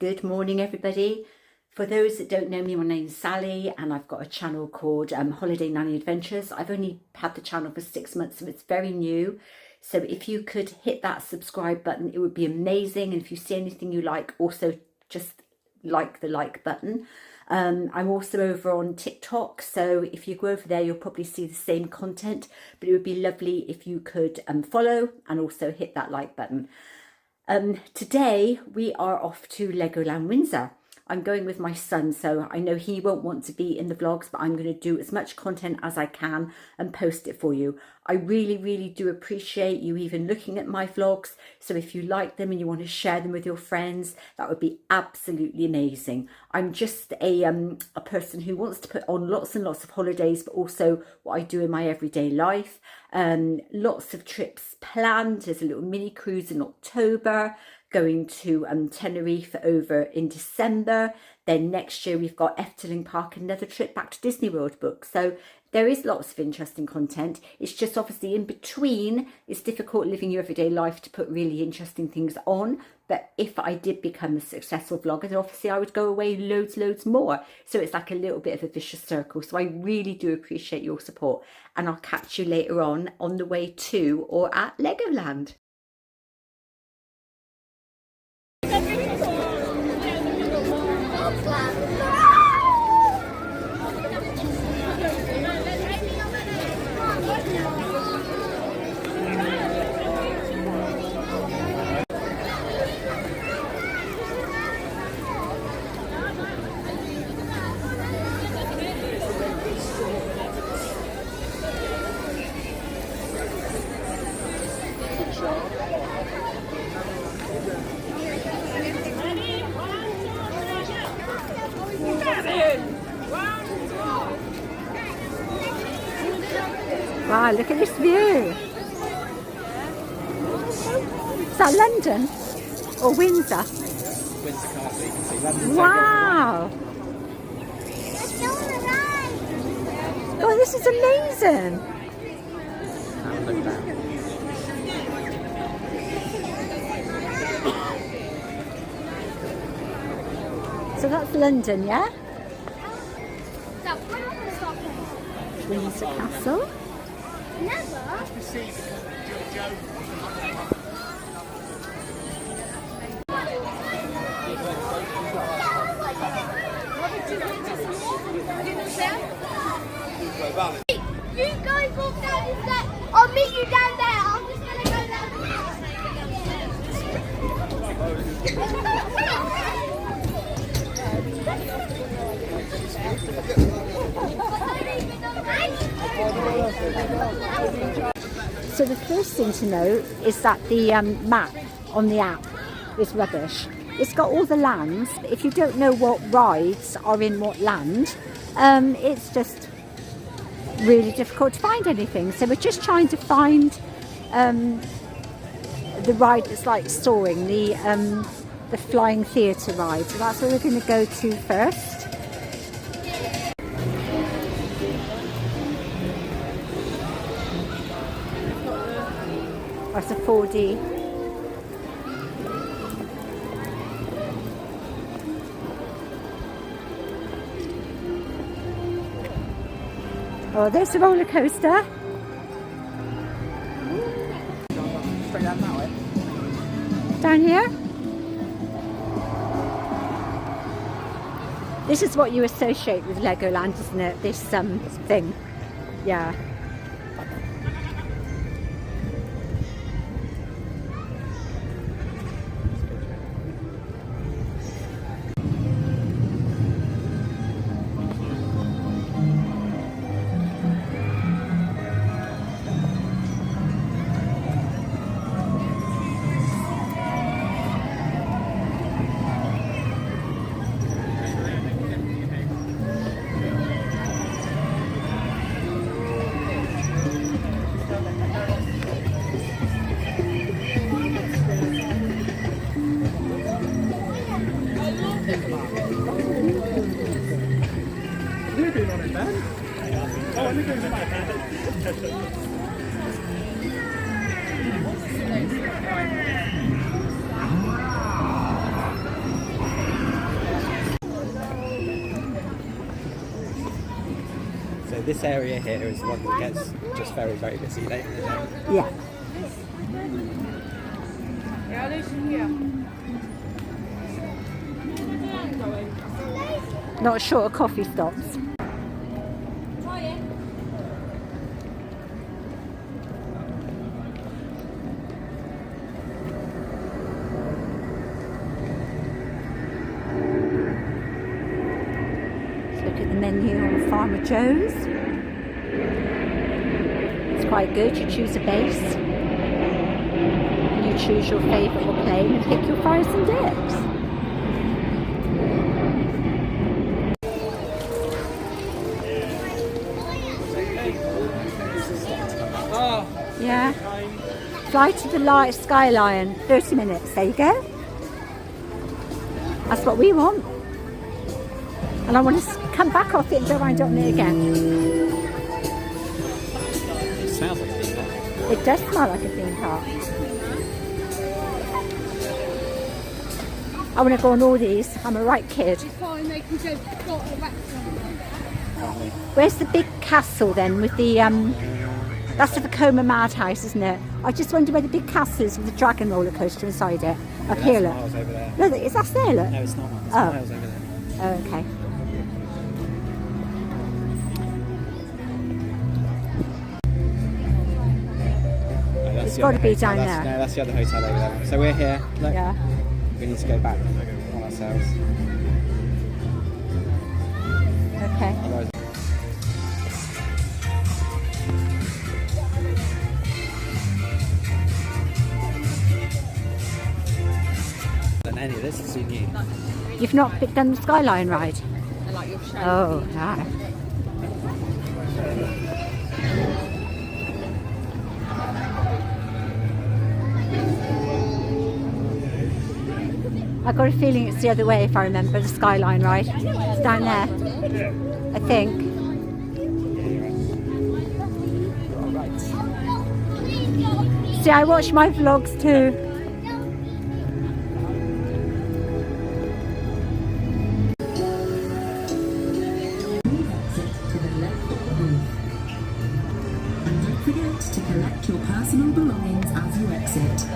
Good morning, everybody. For those that don't know me, my name's Sally and I've got a channel called Holiday Nanny Adventures. I've only had the channel for 6 months, so it's very new. So if you could hit that subscribe button, it would be amazing. And if you see anything you like, also just like the like button. I'm also over on TikTok, so if you go over there, you'll probably see the same content, but it would be lovely if you could follow and also hit that like button. Today we are off to Legoland Windsor. I'm going with my son, so I know he won't want to be in the vlogs, but I'm going to do as much content as I can and post it for you. I really do appreciate you even looking at my vlogs, so if you like them and you want to share them with your friends, that would be absolutely amazing. I'm just a person who wants to put on lots and lots of holidays, but also what I do in my everyday life. Lots of trips planned. There's a little mini cruise in October, going to Tenerife over in December. Then next year we've got Efteling Park, another trip back to Disney World book. So there is lots of interesting content. It's just obviously in between, it's difficult living your everyday life to put really interesting things on. But if I did become a successful vlogger, then obviously I would go away loads more. So it's like a little bit of a vicious circle. So I really do appreciate your support. And I'll catch you later on the way to or at Legoland. Wow, look at this view. Is that London or Windsor? Windsor Castle, you can see London. Wow. Oh, this is amazing. Look at that. So that's London, yeah? Windsor Castle. You guys walk down this way. I'll meet you down there. I'm just gonna go down. So the first thing to note is that the map on the app is rubbish. It's got all the lands, but if you don't know what rides are in what land, it's just really difficult to find anything. So we're just trying to find the ride that's like soaring, the flying theatre ride. So that's where we're going to go to first. That's a 4D. Oh, there's the roller coaster. Straight down that way. Down here. This is what you associate with Legoland, isn't it? This thing. Yeah. So this area here is the one that gets just very, very busy later in the day. Yeah. Not short of coffee stops. Look at the menu on Farmer Joe's. It's quite good. You choose a base and you choose your favourite or plain and pick your fries and dips. Oh, Yeah. Fly to the Sky Lion, 30 minutes. There you go. That's what we want. And I want to come back off it and go around on it again. it smells like a theme park. It does smell like a theme park. I want to go on all these. I'm a right kid. Where's the big castle then with the that's the Vekoma Madhouse, isn't it? I just wonder where the big castle is with the dragon roller coaster inside it. Up here, look. Miles over there. No, is that there, look? No, it's not one. It's Oh. miles over there. Oh, okay. No, that's It's the got to other be hotel. down That's- there. No, that's the other hotel over there. So we're here. Look, Yeah. we need to go back on ourselves. Okay. Otherwise, than any of this is too new. You've not done the Skyline ride? I like your shape. Oh, no. I got a feeling it's the other way if I remember the Skyline ride. It's down there, I think. See, I watch my vlogs too. Don't forget to collect your personal belongings as you exit.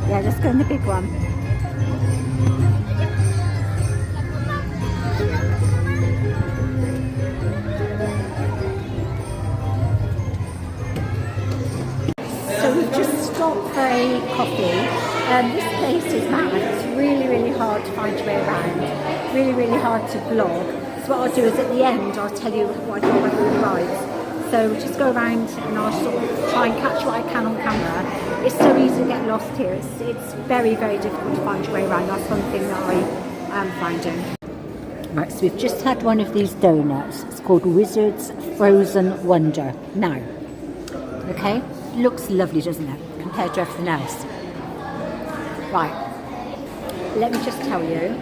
Yeah, let's go in the big one. So we've just stopped for a coffee. This place is mad. It's really, really hard to find your way around. Really, really hard to vlog. So what I'll do is at the end, I'll tell you what I do with all the rides. So we'll just go around and I'll sort of try and catch what I can on camera. It's so easy to get lost here. It's very, very difficult to find your way around. That's one thing that I am finding. Right, so we've just had one of these donuts. It's called Wizard's Frozen Wonder. Now, okay, looks lovely, doesn't it, compared to everything else? Right, let me just tell you,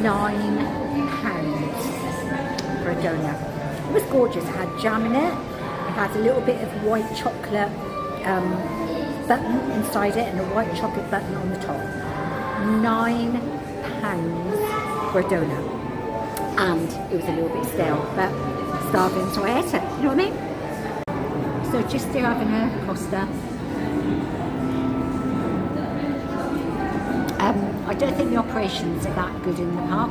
£9 for a donut. It was gorgeous. It had jam in it. It had a little bit of white chocolate button inside it and a white chocolate button on the top. £9 for a donut. And it was a little bit stale, but starving, so I ate it. You know what I mean? So just still having a Costa. I don't think the operations are that good in the park.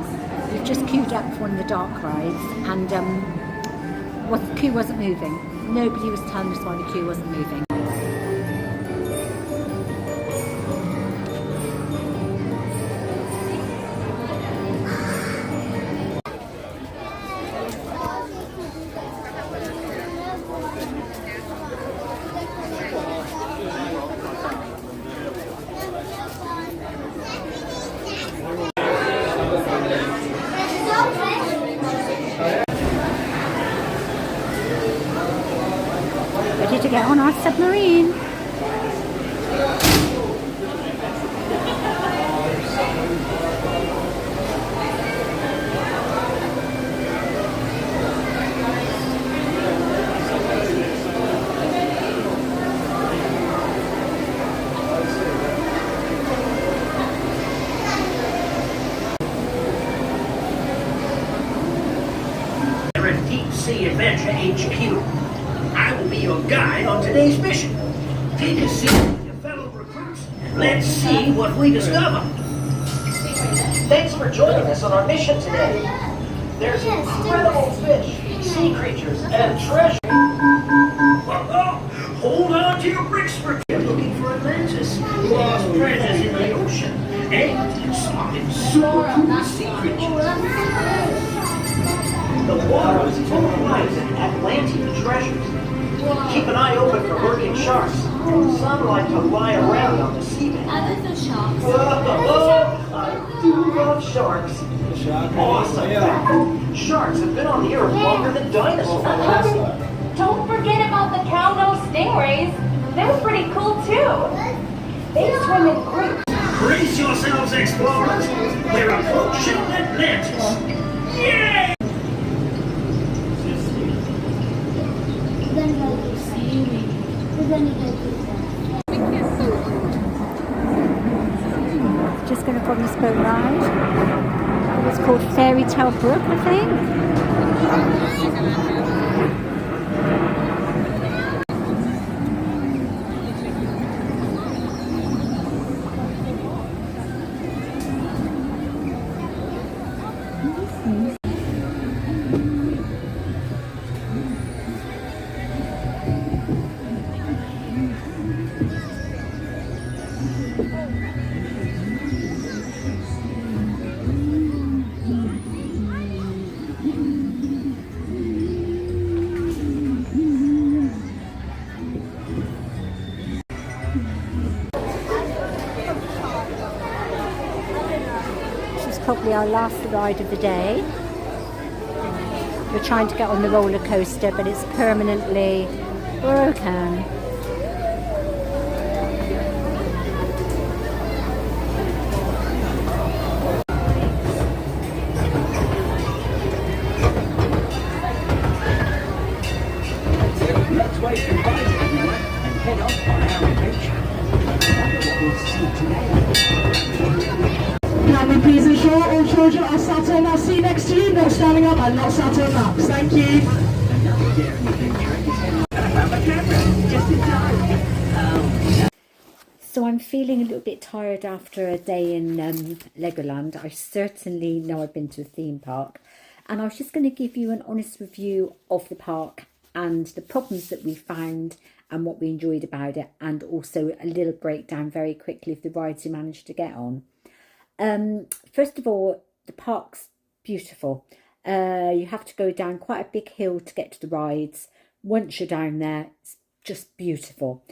We've just queued up for one of the dark rides, and the queue wasn't moving. Nobody was telling us why the queue wasn't moving. Ready to get on our submarine. Deep Sea Adventure HQ. I will be your guide on today's mission. Take a seat with your fellow recruits. Let's see what we discover. Thanks for joining us on our mission today. There's incredible fish, sea creatures, and treasure. Hold on to your bricks for you're looking for Atlantis, lost treasures in the ocean, and spotted super cool sea creatures. The water is full of life and Atlantean treasures. Keep an eye open for lurking sharks. Some like to lie around on the seabed. Other than sharks. I do love sharks. Awesome fact. Sharks have been on the earth longer than dinosaurs. Don't forget about the cow-nosed stingrays. They're pretty cool too. They swim in groups. Brace yourselves, explorers. We're approaching Atlantis. Yay! Just going to go on this boat ride. It's called Fairy Tale Brook, I think. Probably our last ride of the day. We're trying to get on the roller coaster, but it's permanently broken. Let's wait for everyone and head off on our adventure. Wonder what we'll see today. Can we please ensure all children are sat on our seat next to you, not standing up and not sat on laps. Thank you. So I'm feeling a little bit tired after a day in Legoland. I certainly know I've been to a theme park, and I was just going to give you an honest review of the park and the problems that we found and what we enjoyed about it, and also a little breakdown very quickly of the rides we managed to get on. First of all, the park's beautiful. You have to go down quite a big hill to get to the rides. Once you're down there, it's just beautiful.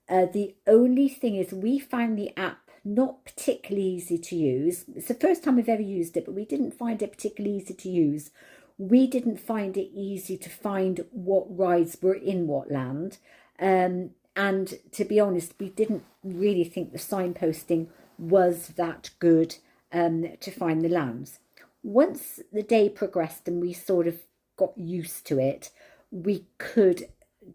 The only thing is we found the app not particularly easy to use. It's the first time we've ever used it, but we didn't find it particularly easy to use. We didn't find it easy to find what rides were in what land. And to be honest, we didn't really think the signposting was that good to find the lands. Once the day progressed and we sort of got used to it, we could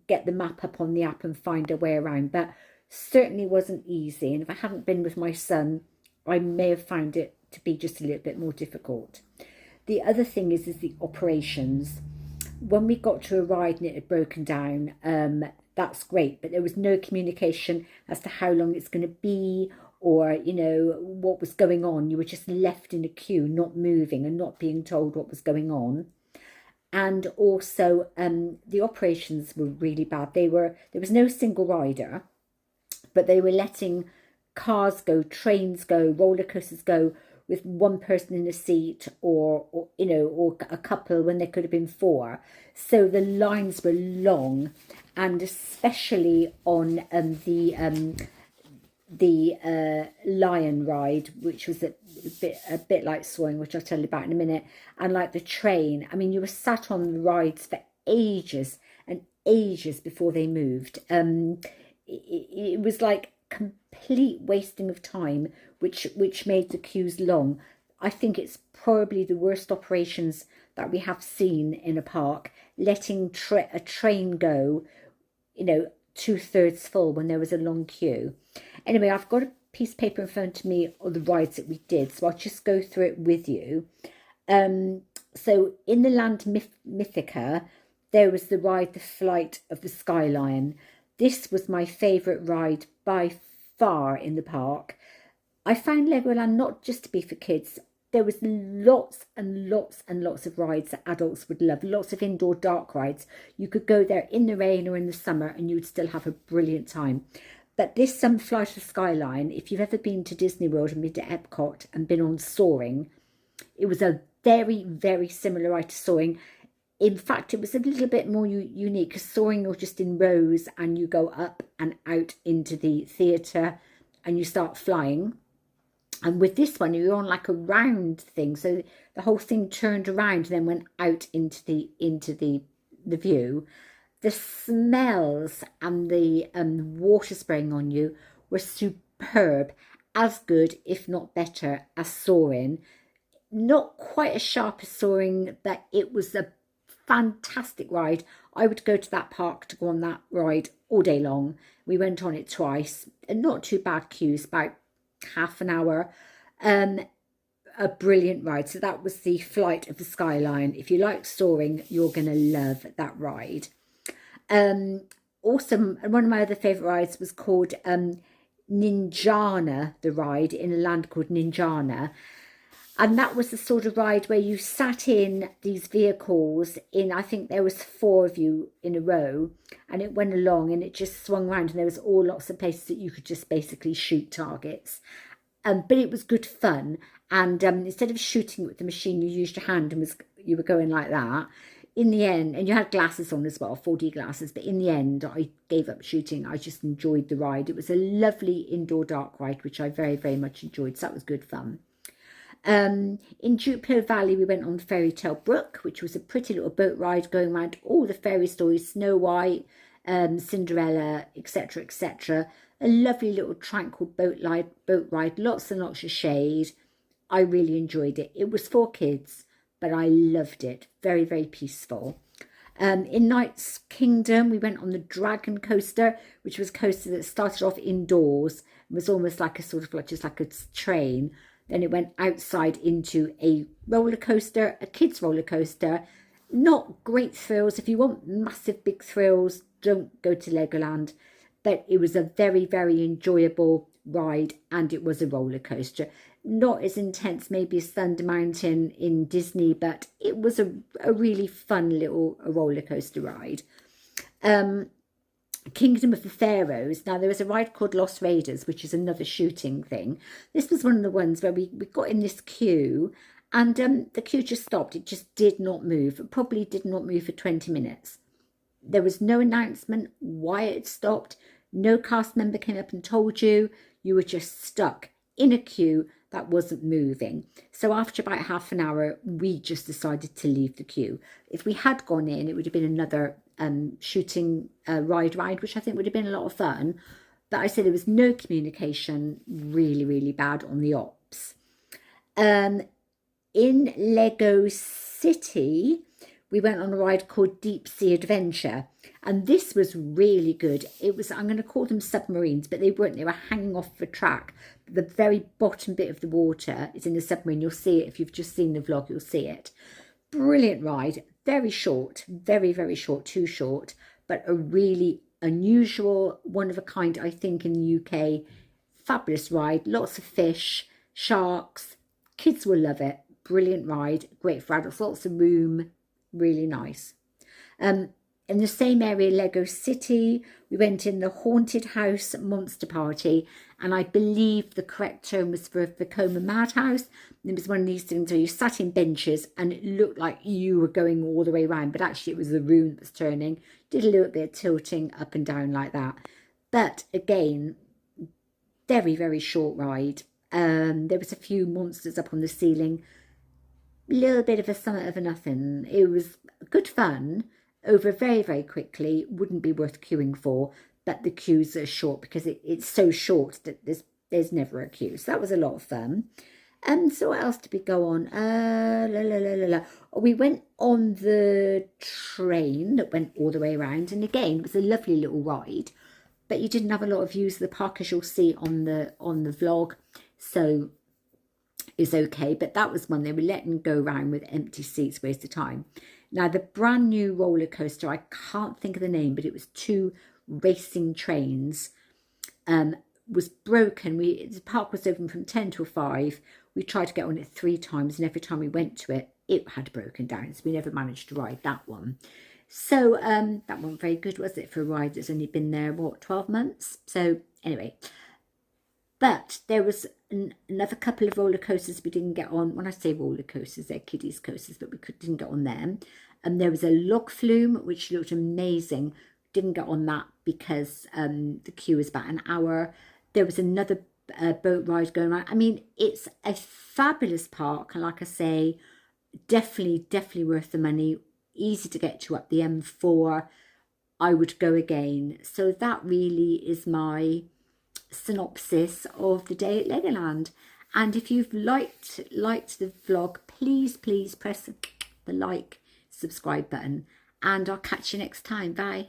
get the map up on the app and find our way around, but certainly wasn't easy. And if I hadn't been with my son, I may have found it to be just a little bit more difficult. The other thing is the operations. When we got to a ride and it had broken down, that's great, but there was no communication as to how long it's going to be, or, you know, what was going on. You were just left in a queue, not moving and not being told what was going on. And also the operations were really bad. There was no single rider, but they were letting cars go, trains go, roller coasters go with one person in a seat, or a couple when there could have been four. So the lines were long, and especially on the lion ride, which was a bit like soaring, which I'll tell you about in a minute, and like the train. I mean, you were sat on the rides for ages, and ages before they moved. It was like complete wasting of time, which made the queues long. I think it's probably the worst operations that we have seen in a park, letting a train go, you know, 2/3 full when there was a long queue. Anyway, I've got a piece of paper in front of me of the rides that we did, so I'll just go through it with you. So in the Land Mythica, there was the ride, The Flight of the Sky Lion. This was my favourite ride by far in the park. I found Legoland not just to be for kids. There was lots and lots and lots of rides that adults would love. Lots of indoor dark rides. You could go there in the rain or in the summer and you would still have a brilliant time. But this Flight of the Sky Lion, if you've ever been to Disney World and been to Epcot and been on Soaring, it was a very, very similar ride to Soaring. In fact, it was a little bit more unique because Soaring, you're just in rows and you go up and out into the theatre and you start flying. And with this one, you're on like a round thing, so the whole thing turned around and then went out into the view. The smells and the water spraying on you were superb, as good, if not better, as Soaring. Not quite as sharp as Soaring, but it was a fantastic ride. I would go to that park to go on that ride all day long. We went on it twice, and not too bad queues, about half an hour. A brilliant ride. So that was the Flight of the Sky Lion. If you like Soaring, you're going to love that ride. Awesome. And one of my other favourite rides was called Ninjana, the ride in a land called Ninjana. And that was the sort of ride where you sat in these vehicles in, I think there was 4 of you in a row, and it went along and it just swung around and there was all lots of places that you could just basically shoot targets. But it was good fun. And instead of shooting with the machine, you used your hand and you were going like that. In the end, and you had glasses on as well, 4D glasses, but in the end, I gave up shooting. I just enjoyed the ride. It was a lovely indoor dark ride, which I very, very much enjoyed. So that was good fun. In Jupiter Valley, we went on Fairy Tale Brook, which was a pretty little boat ride going around all the fairy stories, Snow White, Cinderella, etc., etc. A lovely little tranquil boat ride, lots and lots of shade. I really enjoyed it. It was for kids, but I loved it. Very, very peaceful. In Night's Kingdom, we went on the Dragon Coaster, which was a coaster that started off indoors. It was almost like a sort of like just like a train. Then it went outside into a roller coaster, a kids roller coaster. Not great thrills. If you want massive big thrills, don't go to Legoland. But it was a very, very enjoyable ride, and it was a roller coaster. Not as intense maybe as Thunder Mountain in Disney, but it was a really fun little roller coaster ride. Kingdom of the Pharaohs. Now, there was a ride called Lost Raiders, which is another shooting thing. This was one of the ones where we got in this queue, and the queue just stopped. It just did not move. It probably did not move for 20 minutes. There was no announcement why it stopped. No cast member came up and told you. You were just stuck in a queue that wasn't moving. So after about half an hour, we just decided to leave the queue. If we had gone in, it would have been another shooting ride, which I think would have been a lot of fun. But I said there was no communication, really, really bad on the ops. In Lego City, we went on a ride called Deep Sea Adventure. And this was really good. It was, I'm going to call them submarines, but they weren't. They were hanging off the track. The very bottom bit of the water is in the submarine. You'll see it. If you've just seen the vlog, you'll see it. Brilliant ride. Very short. Very, very short. Too short. But a really unusual, one of a kind, I think, in the UK. Fabulous ride. Lots of fish, sharks. Kids will love it. Brilliant ride. Great for adults. Lots of room. Really nice. In the same area, Lego City, we went in the Haunted House Monster Party, and I believe the correct term was for Vekoma Madhouse. It was one of these things where you sat in benches and it looked like you were going all the way around, but actually it was the room that was turning. Did a little bit of tilting up and down like that. But again, very, very short ride. There was a few monsters up on the ceiling. Little bit of a summit of a nothing. It was good fun. over very, very quickly, wouldn't be worth queuing for, but the queues are short because it's so short that there's never a queue. So that was a lot of fun. So what else did we go on? We went on the train that went all the way around, and again, it was a lovely little ride, but you didn't have a lot of views of the park, as you'll see on the vlog, so it's okay. But that was one they were letting go around with empty seats, waste of time. Now, the brand new roller coaster, I can't think of the name, but it was 2 racing trains, was broken. The park was open from 10 till 5. We tried to get on it 3 times, and every time we went to it, it had broken down, so we never managed to ride that one. So that wasn't very good, was it, for a ride that's only been there, what, 12 months? So anyway, but there was another couple of roller coasters we didn't get on. When I say roller coasters, they're kiddies coasters, but we didn't get on them. And there was a log flume, which looked amazing. Didn't get on that because the queue was about an hour. There was another boat ride going around. I mean, it's a fabulous park, and like I say, definitely worth the money. Easy to get to up the M4. I would go again. So that really is my synopsis of the day at Legoland. And if you've liked the vlog, please press the like, subscribe button, and I'll catch you next time. Bye.